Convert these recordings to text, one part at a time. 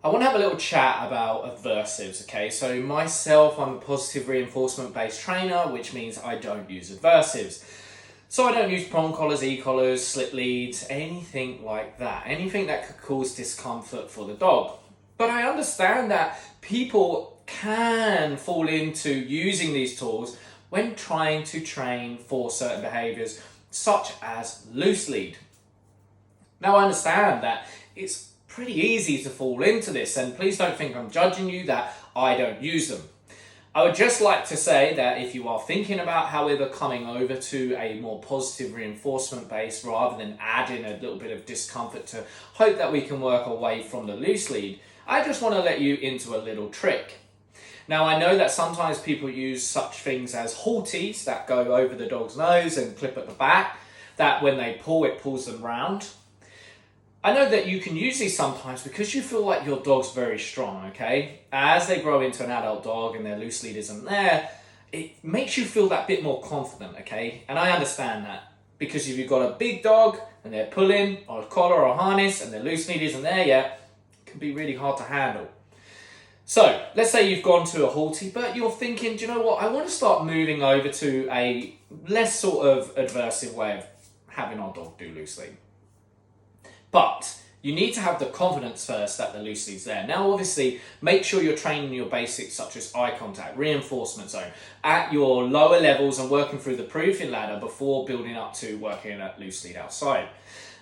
I want to have a little chat about adversives, okay? So myself, I'm a positive reinforcement based trainer, which means I don't use adversives. So I don't use prong collars, e-collars, slip leads, anything like that. Anything that could cause discomfort for the dog. But I understand that people can fall into using these tools when trying to train for certain behaviors, such as loose lead. Now I understand that it's pretty easy to fall into this, and please don't think I'm judging you that I don't use them. I would just like to say that if you are thinking about, however, coming over to a more positive reinforcement base rather than adding a little bit of discomfort to hope that we can work away from the loose lead, I just want to let you into a little trick. Now, I know that sometimes people use such things as halties that go over the dog's nose and clip at the back, that when they pull, it pulls them round. I know that you can use these sometimes because you feel like your dog's very strong, okay? As they grow into an adult dog and their loose lead isn't there, it makes you feel that bit more confident, okay? And I understand that because if you've got a big dog and they're pulling on a collar or a harness and their loose lead isn't there yet, it can be really hard to handle. So let's say you've gone to a halty, but you're thinking, do you know what? I want to start moving over to a less sort of adversive way of having our dog do loose lead. But you need to have the confidence first that the loose lead's there. Now, obviously, make sure you're training your basics such as eye contact, reinforcement zone, at your lower levels and working through the proofing ladder before building up to working at loose lead outside.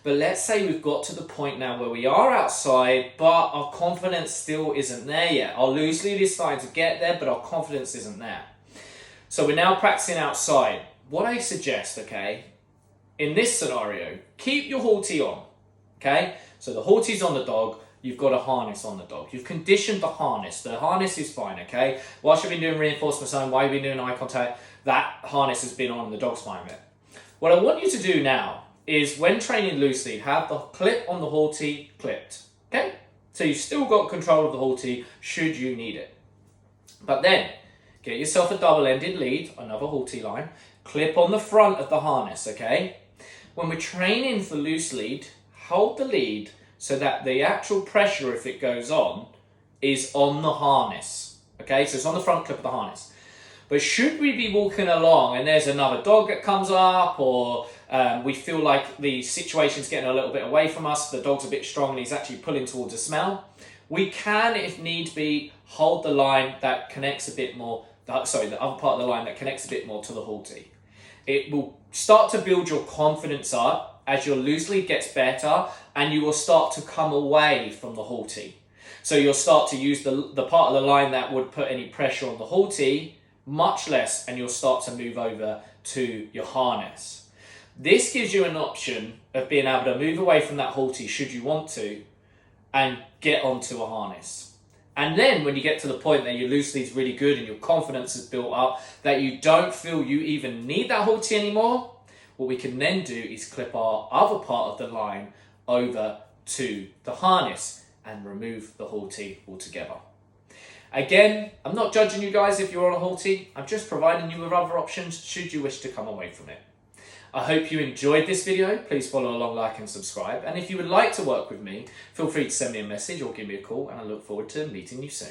But let's say we've got to the point now where we are outside, but our confidence still isn't there yet. Our loose lead is starting to get there, but our confidence isn't there. So we're now practicing outside. What I suggest, okay, in this scenario, keep your halty on. Okay, so the halty's on the dog, you've got a harness on the dog. You've conditioned the harness is fine, okay? Whilst you've been doing reinforcement zone, while you've been doing eye contact, that harness has been on and the dog's fine with it. What I want you to do now is when training loose lead, have the clip on the halty clipped, okay? So you've still got control of the halty should you need it. But then, get yourself a double-ended lead, another halty line, clip on the front of the harness, okay? When we're training for loose lead, hold the lead so that the actual pressure, if it goes on, is on the harness. Okay, so it's on the front clip of the harness. But should we be walking along and there's another dog that comes up, or we feel like the situation's getting a little bit away from us, the dog's a bit strong and he's actually pulling towards a smell, we can, if need be, hold the line that connects a bit more, the other part of the line that connects a bit more to the halty. It will start to build your confidence up as your loose lead gets better, and you will start to come away from the halty. So you'll start to use the part of the line that would put any pressure on the halty much less, and you'll start to move over to your harness. This gives you an option of being able to move away from that halty should you want to, and get onto a harness. And then when you get to the point that your loose lead's really good and your confidence is built up, that you don't feel you even need that halty anymore, what we can then do is clip our other part of the line over to the harness and remove the halty altogether. Again, I'm not judging you guys if you're on a halty. I'm just providing you with other options should you wish to come away from it. I hope you enjoyed this video. Please follow along, like and subscribe. And if you would like to work with me, feel free to send me a message or give me a call, and I look forward to meeting you soon.